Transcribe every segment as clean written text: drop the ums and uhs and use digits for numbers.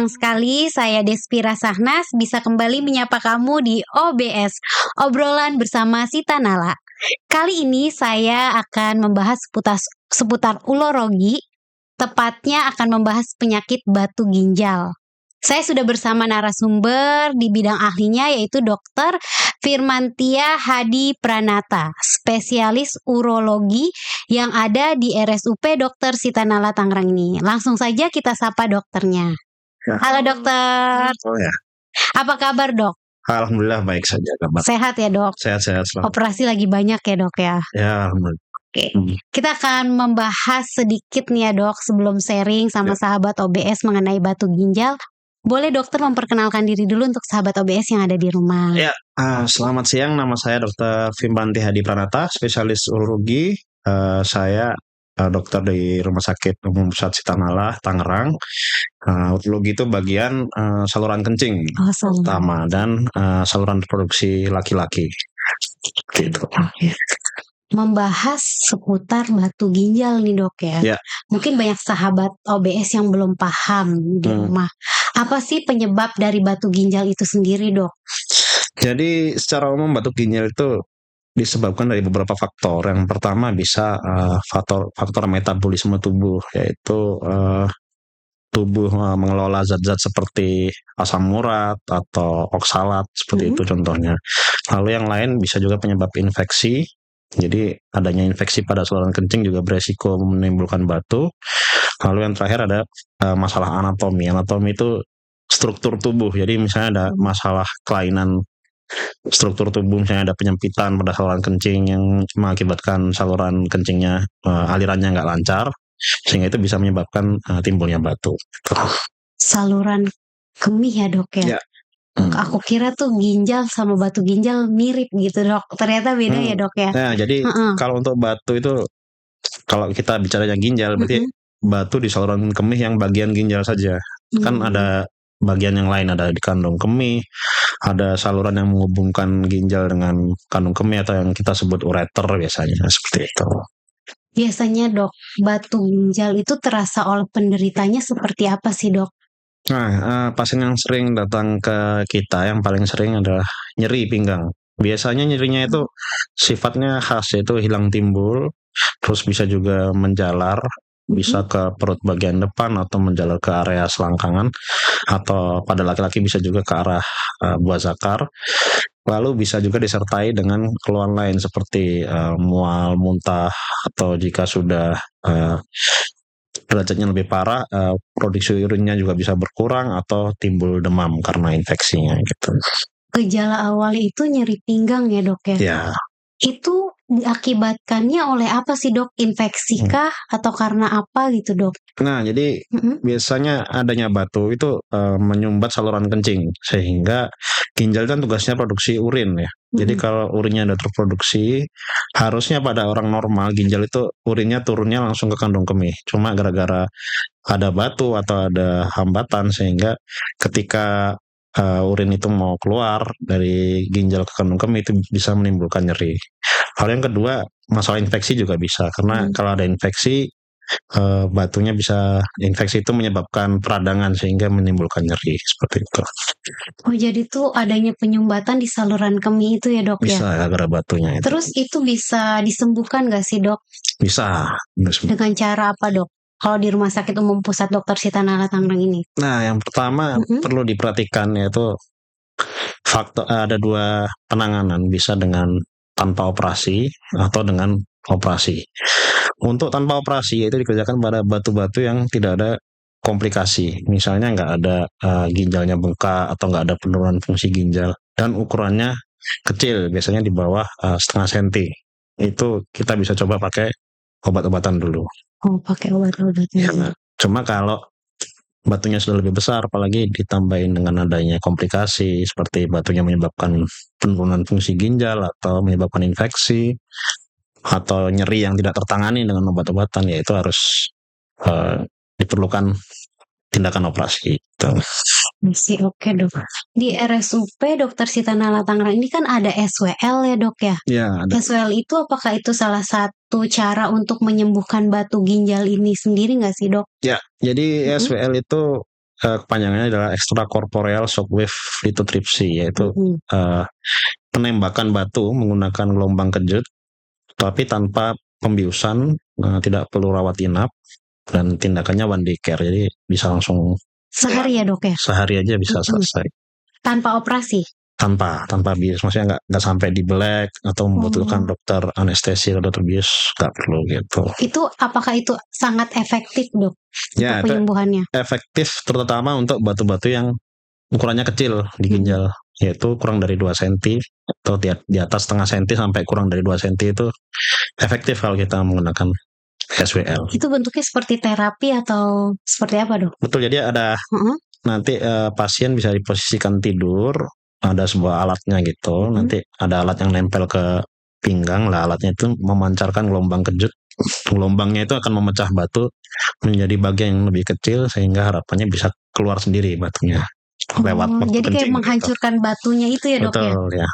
senang sekali saya Despira Sahnas bisa kembali menyapa kamu di OBS, obrolan bersama Sita Nala. Kali ini saya akan membahas seputar urologi, tepatnya akan membahas penyakit batu ginjal. Saya sudah bersama narasumber di bidang ahlinya yaitu Dr. Firmantia Hadi Pranata, spesialis urologi yang ada di RSUP Dr. Sita Nala Tangerang ini. Langsung saja kita sapa dokternya. Ya. Halo dokter. Oh ya. Apa kabar dok? Alhamdulillah baik saja kabar. Sehat ya dok? Sehat-sehat selalu. Operasi lagi banyak ya dok ya? Ya alhamdulillah. Oke, kita akan membahas sedikit nih ya dok sebelum sharing sama sahabat OBS mengenai batu ginjal. Boleh dokter memperkenalkan diri dulu untuk sahabat OBS yang ada di rumah. Ya, selamat siang. Nama saya Dr. Firmantia Hadi Pranata, spesialis urologi. Saya dokter di Rumah Sakit Umum Pusat Sita Nala Tangerang. Urologi itu bagian saluran kencing utama dan saluran reproduksi laki-laki. Gitu. Membahas seputar batu ginjal nih dok ya. Mungkin banyak sahabat OBS yang belum paham di rumah. Apa sih penyebab dari batu ginjal itu sendiri dok? Jadi secara umum batu ginjal itu disebabkan dari beberapa faktor. Yang pertama bisa faktor metabolisme tubuh, yaitu tubuh mengelola zat-zat seperti asam urat atau oksalat seperti itu contohnya. Lalu yang lain bisa juga penyebab infeksi. Jadi adanya infeksi pada saluran kencing juga beresiko menimbulkan batu. Lalu yang terakhir ada masalah anatomi. Anatomi itu struktur tubuh. Jadi misalnya ada masalah kelainan struktur tubuh, misalnya ada penyempitan pada saluran kencing yang mengakibatkan saluran kencingnya alirannya nggak lancar, sehingga itu bisa menyebabkan timbulnya batu. Saluran kemih ya dok ya? Aku kira tuh ginjal sama batu ginjal mirip gitu dok. Ternyata beda ya dok ya. Nah jadi kalau untuk batu itu, kalau kita bicaranya ginjal berarti batu di saluran kemih yang bagian ginjal saja. Kan ada bagian yang lain, ada di kandung kemih, ada saluran yang menghubungkan ginjal dengan kandung kemih atau yang kita sebut ureter biasanya, seperti itu. Biasanya dok, batu ginjal itu terasa oleh penderitanya seperti apa sih dok? Nah, pasien yang sering datang ke kita yang paling sering adalah nyeri pinggang. Biasanya nyerinya itu sifatnya khas, yaitu hilang timbul, terus bisa juga menjalar, bisa ke perut bagian depan atau menjalar ke area selangkangan, atau pada laki-laki bisa juga ke arah buah zakar. Lalu bisa juga disertai dengan keluhan lain seperti mual, muntah, atau jika sudah derajatnya lebih parah, produksi urinnya juga bisa berkurang atau timbul demam karena infeksinya gitu. Gejala awal itu nyeri pinggang ya dok ya? Ya. Itu diakibatkannya oleh apa sih dok? Infeksi kah atau karena apa gitu dok? Nah jadi biasanya adanya batu itu menyumbat saluran kencing, sehingga ginjal kan tugasnya produksi urin ya. Jadi kalau urinnya udah terproduksi, harusnya pada orang normal ginjal itu urinnya turunnya langsung ke kandung kemih. Cuma gara-gara ada batu atau ada hambatan, sehingga ketika urin itu mau keluar dari ginjal ke kandung kemih itu bisa menimbulkan nyeri. Hal yang kedua, masalah infeksi juga bisa, karena kalau ada infeksi, batunya bisa, infeksi itu menyebabkan peradangan sehingga menimbulkan nyeri seperti itu. Oh jadi tuh adanya penyumbatan di saluran kemih itu ya dok ya? Bisa gara batunya itu. Terus itu bisa disembuhkan gak sih dok? Bisa. Dengan cara apa dok? Kalau di Rumah Sakit Umum Pusat Dr. Sita Nala Tangerang ini? Nah yang pertama perlu diperhatikan yaitu faktor, ada dua penanganan, bisa dengan tanpa operasi atau dengan operasi. Untuk tanpa operasi yaitu dikerjakan pada batu-batu yang tidak ada komplikasi, misalnya nggak ada ginjalnya bengkak atau nggak ada penurunan fungsi ginjal dan ukurannya kecil, biasanya di bawah setengah senti. Itu kita bisa coba pakai obat-obatan dulu. Oh pakai obat-obatan. Cuma kalau batunya sudah lebih besar, apalagi ditambahin dengan adanya komplikasi seperti batunya menyebabkan penurunan fungsi ginjal atau menyebabkan infeksi atau nyeri yang tidak tertangani dengan obat-obatan, ya itu harus diperlukan tindakan operasi. Oke dok. Di RSUP Dr. Sita Nala Tangerang ini kan ada SWL ya dok ya? Ya, ada. SWL itu apakah itu salah satu cara untuk menyembuhkan batu ginjal ini sendiri nggak sih dok? Ya, jadi SWL itu kepanjangannya adalah extracorporeal shockwave lithotripsy, yaitu penembakan batu menggunakan gelombang kejut, tapi tanpa pembiusan, tidak perlu rawat inap, dan tindakannya one day care, jadi bisa langsung Sehari ya dok ya? sehari aja bisa selesai. Tanpa operasi? Tanpa bius, maksudnya nggak sampai dibelek atau membutuhkan dokter anestesi atau dokter bius, nggak perlu gitu. Itu apakah itu sangat efektif dok Ya, untuk penyembuhannya? Efektif terutama untuk batu-batu yang ukurannya kecil di ginjal, yaitu kurang dari 2 cm atau di atas setengah senti sampai kurang dari 2 cm itu efektif kalau kita menggunakan SWL. Itu bentuknya seperti terapi atau seperti apa dok? Betul, jadi ada nanti pasien bisa diposisikan tidur, ada sebuah alatnya gitu, nanti ada alat yang nempel ke pinggang lah, alatnya itu memancarkan gelombang kejut. Gelombangnya itu akan memecah batu menjadi bagian yang lebih kecil sehingga harapannya bisa keluar sendiri batunya lewat waktu jadi kayak menghancurkan batunya itu ya dok. Betul, ya.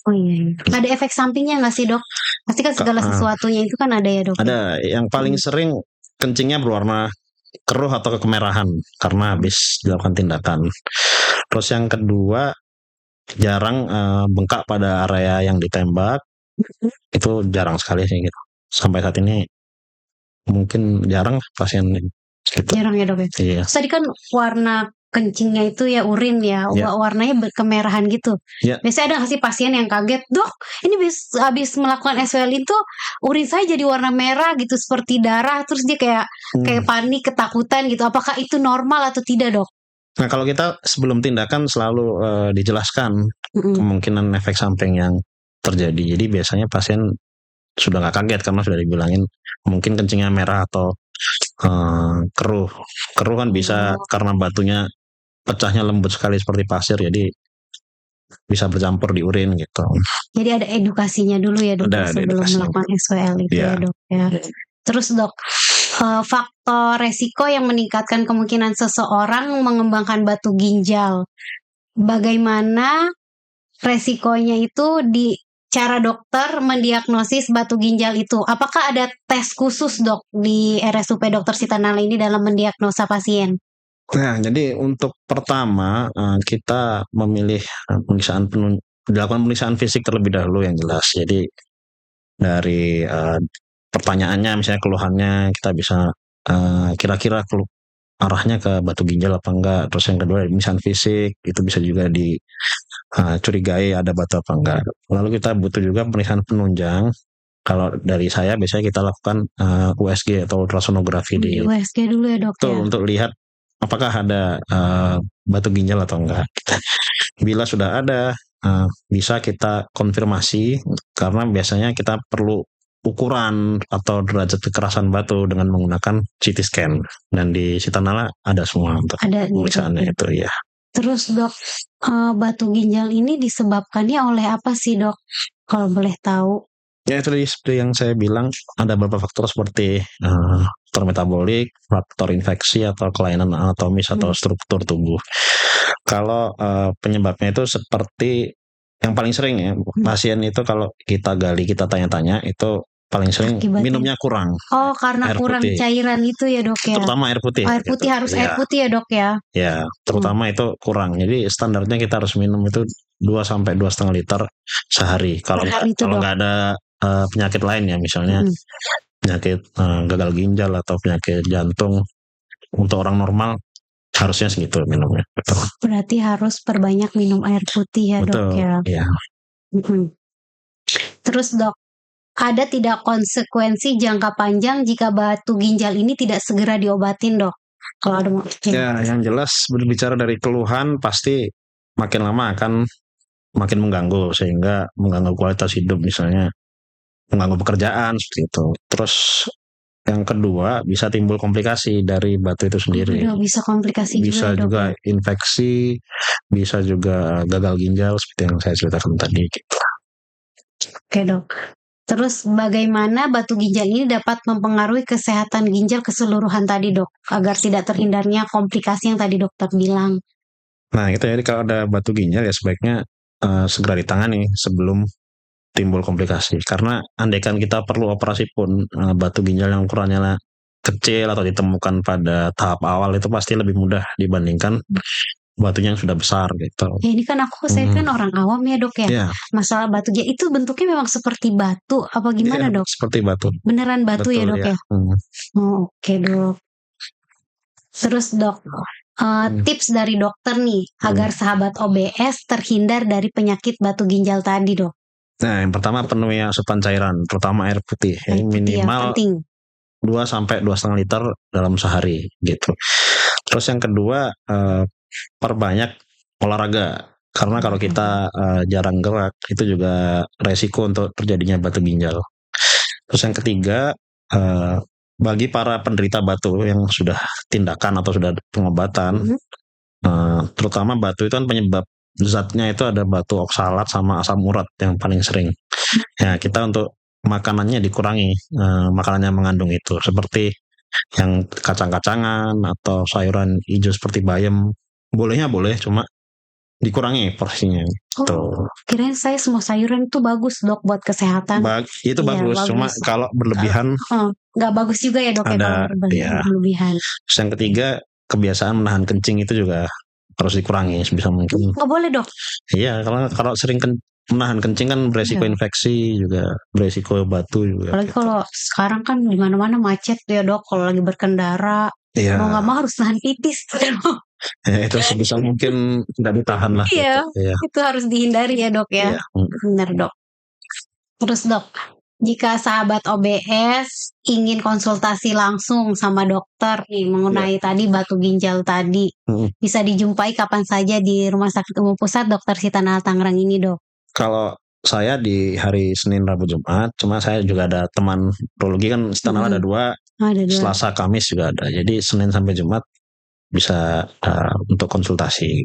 Oh iya. Ada efek sampingnya nggak sih dok? Pasti kan segala sesuatunya itu kan ada ya dok. Ada. Yang paling sering kencingnya berwarna keruh atau kemerahan karena habis dilakukan tindakan. Terus yang kedua, jarang bengkak pada area yang ditembak. Itu jarang sekali sih gitu. Sampai saat ini mungkin jarang pasien gitu. Jarang ya dok ya? Iya. Tadi kan warna kencingnya itu ya urin ya, warnanya kemerahan gitu. Biasanya ada nggak sih pasien yang kaget, dok ini habis melakukan SWL itu urin saya jadi warna merah gitu seperti darah, terus dia kayak panik, ketakutan gitu. Apakah itu normal atau tidak dok? Nah kalau kita sebelum tindakan selalu dijelaskan kemungkinan efek samping yang terjadi. Jadi biasanya pasien sudah nggak kaget karena sudah dibilangin mungkin kencingnya merah atau keruh kan bisa karena batunya pecahnya lembut sekali seperti pasir, jadi bisa bercampur di urin gitu. Jadi ada edukasinya dulu ya dok sebelum melakukan SWL itu ya dok ya. Terus dok, faktor resiko yang meningkatkan kemungkinan seseorang mengembangkan batu ginjal, bagaimana resikonya itu di cara dokter mendiagnosis batu ginjal itu? Apakah ada tes khusus dok di RSUP Dr. Sita Nala ini dalam mendiagnosa pasien? Nah, jadi untuk pertama kita memilih dilakukan pemeriksaan fisik terlebih dahulu yang jelas. Jadi dari pertanyaannya, misalnya keluhannya, kita bisa kira-kira arahnya ke batu ginjal apa enggak. Terus yang kedua pemeriksaan fisik, itu bisa juga dicurigai ada batu apa enggak. Lalu kita butuh juga pemeriksaan penunjang. Kalau dari saya biasanya kita lakukan USG atau ultrasonografi di USG dulu ya dok ya. Untuk lihat apakah ada batu ginjal atau enggak. Bila sudah ada, bisa kita konfirmasi karena biasanya kita perlu ukuran atau derajat kekerasan batu dengan menggunakan CT scan, dan di Sita Nala ada semua untuk pemeriksaannya itu ya. Terus dok, batu ginjal ini disebabkannya oleh apa sih dok? Kalau boleh tahu? Ya itu seperti yang saya bilang, ada beberapa faktor seperti faktor metabolik, faktor infeksi atau kelainan anatomis atau struktur tubuh. Kalau penyebabnya itu seperti yang paling sering ya, pasien itu kalau kita gali, kita tanya-tanya, itu paling sering minumnya kurang. Oh, karena kurang cairan itu ya dok ya? Terutama air putih. Air putih harus air putih ya dok ya? Ya, terutama itu kurang. Jadi standarnya kita harus minum itu 2 sampai 2,5 liter sehari. Kalau nggak ada penyakit lain ya, misalnya penyakit gagal ginjal atau penyakit jantung, untuk orang normal harusnya segitu minumnya. Betul. Berarti harus perbanyak minum air putih ya dok ya? Iya. Terus dok, ada tidak konsekuensi jangka panjang jika batu ginjal ini tidak segera diobatin dok? Kalau ada ya, yang jelas berbicara dari keluhan pasti makin lama akan makin mengganggu, sehingga mengganggu kualitas hidup, misalnya mengganggu pekerjaan seperti itu. Terus yang kedua bisa timbul komplikasi dari batu itu sendiri. Bisa komplikasi bisa juga dok. Infeksi, bisa juga gagal ginjal seperti yang saya ceritakan tadi gitu. Oke dok. Terus bagaimana batu ginjal ini dapat mempengaruhi kesehatan ginjal keseluruhan tadi dok, agar tidak terhindarnya komplikasi yang tadi dokter bilang? Nah itu jadi kalau ada batu ginjal ya sebaiknya segera ditangani sebelum timbul komplikasi. Karena andaikan kita perlu operasi pun, batu ginjal yang ukurannya kecil atau ditemukan pada tahap awal itu pasti lebih mudah dibandingkan batunya yang sudah besar gitu. Ya, ini kan saya kan orang awam ya dok ya. Iya, Masalah batunya itu bentuknya memang seperti batu apa gimana iya, dok? seperti batu. Beneran batu ya Betul dok ya. ya? Oh, oke dok. Terus dok, tips dari dokter nih agar sahabat OBS terhindar dari penyakit batu ginjal tadi dok. Nah, yang pertama penuhi asupan cairan, terutama air putih. Ya, Air putih yang minimal penting. 2 sampai 2,5 liter dalam sehari gitu. Terus yang kedua, perbanyak olahraga. Karena kalau kita jarang gerak itu juga resiko untuk terjadinya batu ginjal. Terus yang ketiga, bagi para penderita batu yang sudah tindakan atau sudah pengobatan, terutama batu itu kan penyebab zatnya itu ada batu oksalat sama asam urat yang paling sering. Ya, kita untuk makanannya dikurangi, makanan yang mengandung itu seperti yang kacang-kacangan atau sayuran hijau seperti bayam. Bolehnya boleh, cuma dikurangi porsinya. Oh, kirain saya semua sayuran itu bagus dok buat kesehatan. Itu Iya, bagus, cuma kalau berlebihan nggak bagus juga ya dok ada, ya, berlebihan. Terus yang ketiga, kebiasaan menahan kencing itu juga harus dikurangi sebisa mungkin. Nggak boleh dok? Iya, kalau sering menahan kencing kan beresiko infeksi juga, beresiko batu juga. Apalagi kalau sekarang kan di mana-mana macet ya dok, kalau lagi berkendara, mau nggak mau harus nahan pipis. Ya, itu sebisa mungkin tidak ditahan lah. Iya, gitu. itu harus dihindari ya dok ya. Benar dok. Terus dok, jika sahabat OBS ingin konsultasi langsung sama dokter nih mengenai tadi batu ginjal tadi, bisa dijumpai kapan saja di Rumah Sakit Umum Pusat Dr. Sita Nala Tangerang ini dok? Kalau saya di hari Senin, Rabu, Jumat, cuma saya juga ada teman urologi kan Sita Nala ada 2, Selasa, Kamis juga ada. Jadi Senin sampai Jumat bisa untuk konsultasi.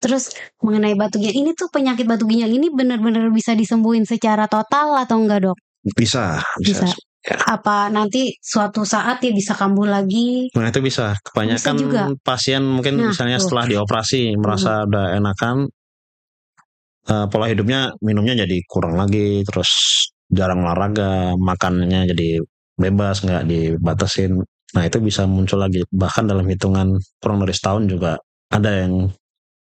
Terus mengenai batu ginjal ini tuh, penyakit batu ginjal ini benar-benar bisa disembuhin secara total atau enggak dok? Bisa. Ya. Apa nanti suatu saat dia bisa kambuh lagi? Nah itu bisa. Kebanyakan pasien mungkin misalnya setelah dioperasi merasa udah enakan, pola hidupnya, minumnya jadi kurang lagi, terus jarang olahraga, makannya jadi bebas, nggak dibatasin. Nah itu bisa muncul lagi, bahkan dalam hitungan kurang dari setahun juga ada yang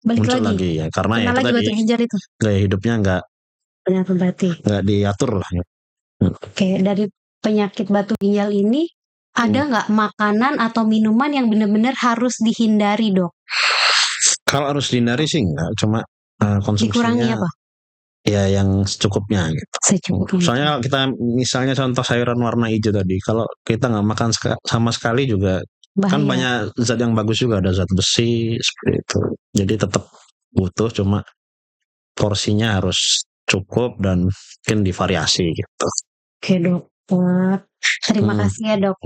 muncul lagi ya, karena ya itu tadi gaya hidupnya nggak diatur lah. Oke, dari penyakit batu ginjal ini ada nggak makanan atau minuman yang benar-benar harus dihindari dok? Kalau harus dihindari sih nggak, cuma konsumsinya dikurangi apa? Ya yang secukupnya gitu. Soalnya kita misalnya contoh sayuran warna hijau tadi, kalau kita nggak makan sama sekali juga bahaya. Kan banyak zat yang bagus juga, ada zat besi seperti itu. Jadi tetap butuh, cuma porsinya harus cukup dan mungkin divariasi gitu. Oke dokter, terima kasih ya dok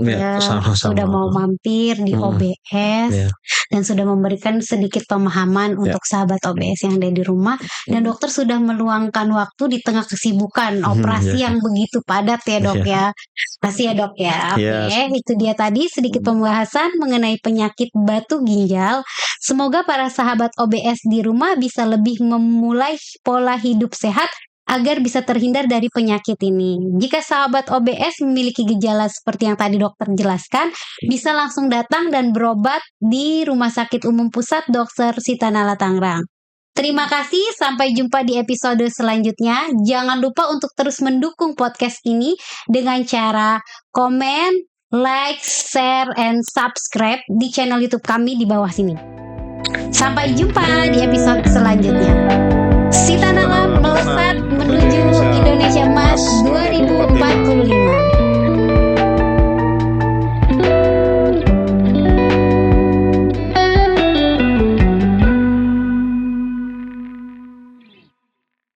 sudah mau mampir di OBS dan sudah memberikan sedikit pemahaman untuk sahabat OBS yang ada di rumah, dan dokter sudah meluangkan waktu di tengah kesibukan operasi yang begitu padat ya dok ya. Kasih ya dok ya. Oke, itu dia tadi sedikit pembahasan mengenai penyakit batu ginjal. Semoga para sahabat OBS di rumah bisa lebih memulai pola hidup sehat agar bisa terhindar dari penyakit ini. Jika sahabat OBS memiliki gejala seperti yang tadi dokter jelaskan, bisa langsung datang dan berobat di Rumah Sakit Umum Pusat Dr. Sita Nala Tangerang. Terima kasih, sampai jumpa di episode selanjutnya. Jangan lupa untuk terus mendukung podcast ini dengan cara komen, like, share, and subscribe di channel YouTube kami di bawah sini. Sampai jumpa di episode selanjutnya. Sita Nala melesat menuju Indonesia Emas 2045.